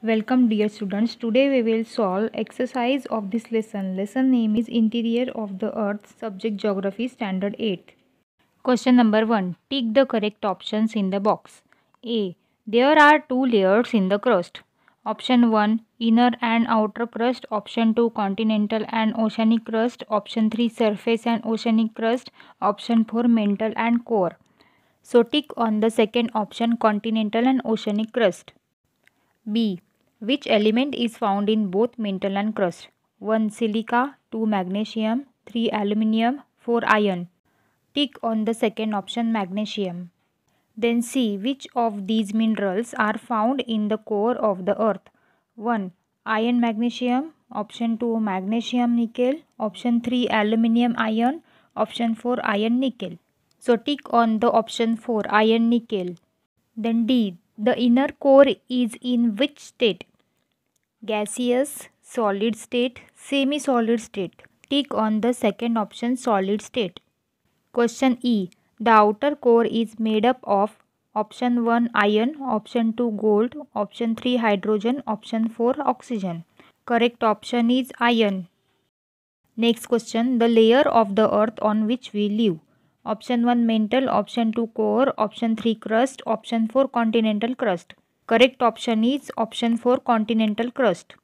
Welcome dear students. Today we will solve exercise of this lesson. Lesson name is Interior of the Earth, subject Geography, Standard 8. Question number 1. Tick the correct options in the box. A. There are two layers in the crust. Option 1. Inner and outer crust. Option 2. Continental and oceanic crust. Option 3. Surface and oceanic crust. Option 4. Mantle and core. So tick on the second option, continental and oceanic crust. B. Which element is found in both mantle and crust? 1. Silica, 2. Magnesium, 3. Aluminium, 4. Iron. Tick on the second option, magnesium. Then C. Which of these minerals are found in the core of the earth? 1. Iron magnesium. Option 2. Magnesium nickel. Option 3. Aluminium iron. Option 4. Iron nickel. So tick on the option 4, iron nickel. Then D. The inner core is in which state? Gaseous, solid state, semi-solid state. Tick on the second option, solid state. Question E. The outer core is made up of option 1 iron, option 2 gold, option 3 hydrogen, option 4 oxygen. Correct option is iron. Next question. The layer of the earth on which we live. Option 1 mantle, option 2 core, option 3 crust, option 4 continental crust. Correct option is option 4 continental crust.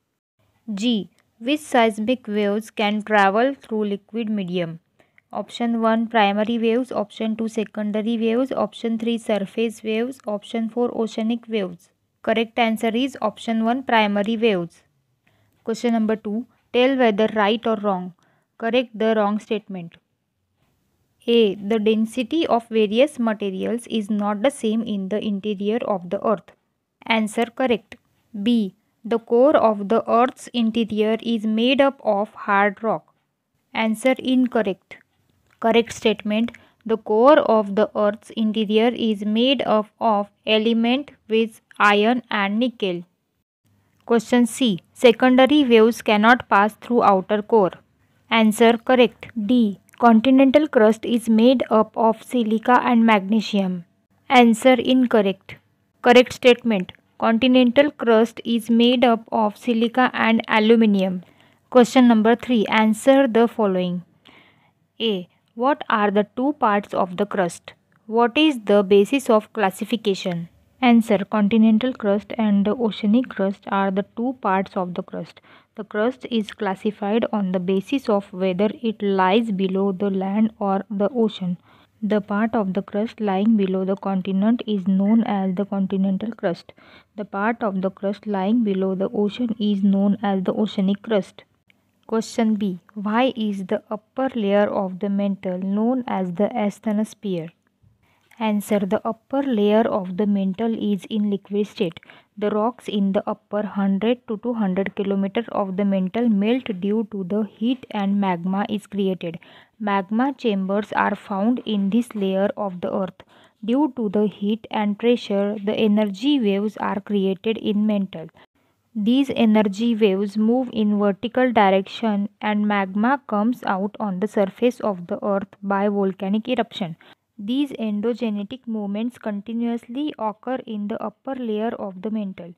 G. Which seismic waves can travel through liquid medium? Option 1 primary waves, option 2 secondary waves, option 3 surface waves, option 4 oceanic waves. Correct answer is option 1 primary waves. Question number 2. Tell whether right or wrong. Correct the wrong statement. A. The density of various materials is not the same in the interior of the earth. Answer correct. B. The core of the earth's interior is made up of hard rock. Answer incorrect. Correct statement. The core of the earth's interior is made up of element with iron and nickel. Question C. Secondary waves cannot pass through outer core. Answer correct. D. Continental crust is made up of silica and magnesium. Answer incorrect. Correct statement. Continental crust is made up of silica and aluminium. Question number 3. Answer the following. A. What are the two parts of the crust? What is the basis of classification? Answer. Continental crust and the oceanic crust are the two parts of the crust. The crust is classified on the basis of whether it lies below the land or the ocean. The part of the crust lying below the continent is known as the continental crust. The part of the crust lying below the ocean is known as the oceanic crust. Question B. Why is the upper layer of the mantle known as the asthenosphere? Answer. The upper layer of the mantle is in liquid state. The rocks in the upper 100 to 200 km of the mantle melt due to the heat and magma is created. Magma chambers are found in this layer of the earth. Due to the heat and pressure, the energy waves are created in mantle. These energy waves move in vertical direction and magma comes out on the surface of the earth by volcanic eruption. These endogenetic movements continuously occur in the upper layer of the mantle.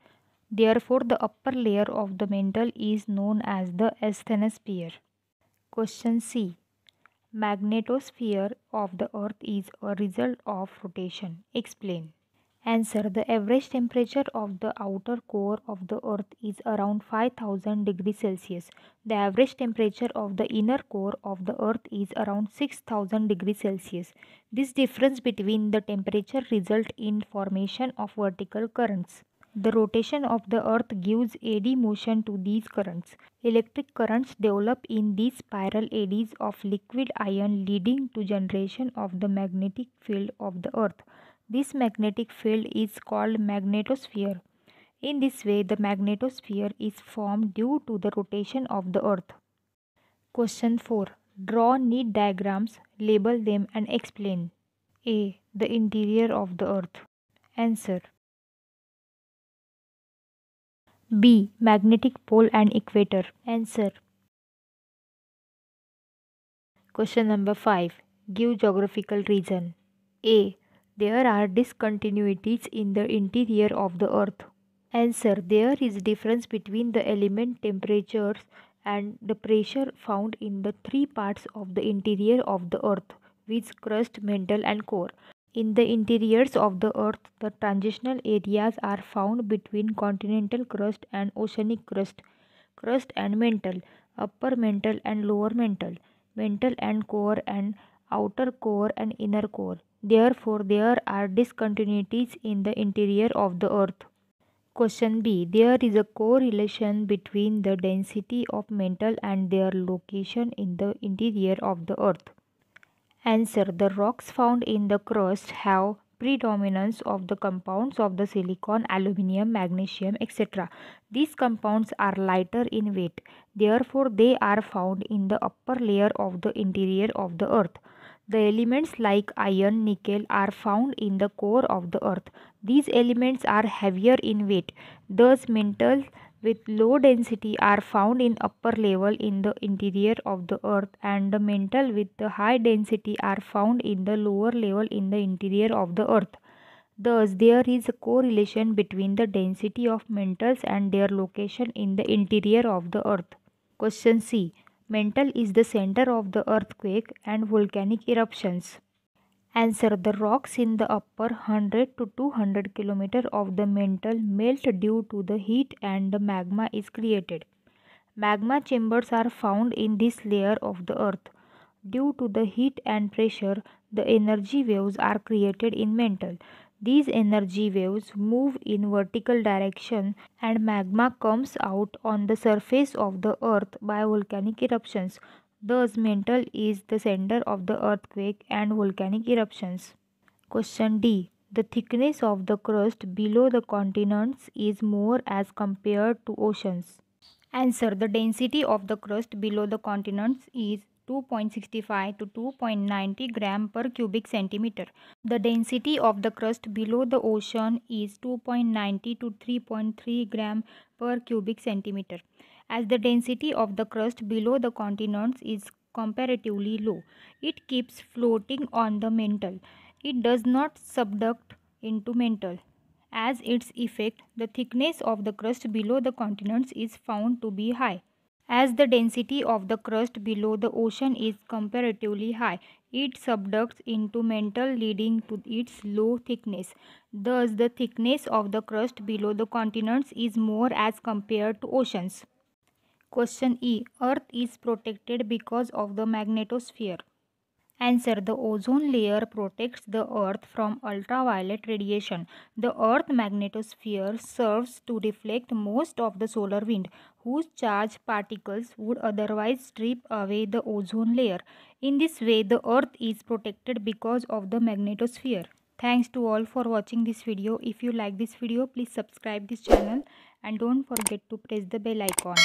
Therefore, the upper layer of the mantle is known as the asthenosphere. Question C. Magnetosphere of the earth is a result of rotation. Explain. Answer. The average temperature of the outer core of the earth is around 5000 degrees Celsius. The average temperature of the inner core of the earth is around 6000 degrees Celsius. This difference between the temperature results in formation of vertical currents. The rotation of the earth gives eddy motion to these currents. Electric currents develop in these spiral eddies of liquid iron, leading to generation of the magnetic field of the earth. This magnetic field is called magnetosphere. In this way, the magnetosphere is formed due to the rotation of the earth. Question 4. Draw neat diagrams, label them and explain. A. The interior of the earth. Answer. B. Magnetic pole and equator. Answer. Question number 5. Give geographical region. A. There are discontinuities in the interior of the earth. Answer. There is difference between the element temperatures and the pressure found in the three parts of the interior of the earth, which crust, mantle and core. In the interiors of the earth, the transitional areas are found between continental crust and oceanic crust, crust and mantle, upper mantle and lower mantle and core and outer core and inner core. Therefore, there are discontinuities in the interior of the earth. Question B. There is a correlation between the density of mantle and their location in the interior of the earth. Answer. The rocks found in the crust have predominance of the compounds of the silicon, aluminum, magnesium, etc. These compounds are lighter in weight. Therefore, they are found in the upper layer of the interior of the earth. The elements like iron, nickel are found in the core of the earth. These elements are heavier in weight. Thus, metals with low density are found in upper level in the interior of the earth, and the metal with the high density are found in the lower level in the interior of the earth. Thus, there is a correlation between the density of metals and their location in the interior of the earth. Question C. Mantle is the center of the earthquake and volcanic eruptions. Answer. The rocks in the upper 100 to 200 km of the mantle melt due to the heat and the magma is created. Magma chambers are found in this layer of the earth. Due to the heat and pressure, the energy waves are created in mantle. These energy waves move in vertical direction and magma comes out on the surface of the earth by volcanic eruptions. Thus, mantle is the center of the earthquake and volcanic eruptions. Question D. The thickness of the crust below the continents is more as compared to oceans. Answer. The density of the crust below the continents is 2.65 to 2.90 gram per cubic centimeter. The density of the crust below the ocean is 2.90 to 3.3 gram per cubic centimeter. As the density of the crust below the continents is comparatively low, it keeps floating on the mantle. It does not subduct into mantle. As its effect, the thickness of the crust below the continents is found to be high. As the density of the crust below the ocean is comparatively high, it subducts into mantle leading to its low thickness. Thus, the thickness of the crust below the continents is more as compared to oceans. Question E. Earth is protected because of the magnetosphere. Answer. The ozone layer protects the earth from ultraviolet radiation. The earth magnetosphere serves to reflect most of the solar wind, whose charged particles would otherwise strip away the ozone layer. In this way, the earth is protected because of the magnetosphere. Thanks to all for watching this video. If you like this video, please subscribe this channel and don't forget to press the bell icon.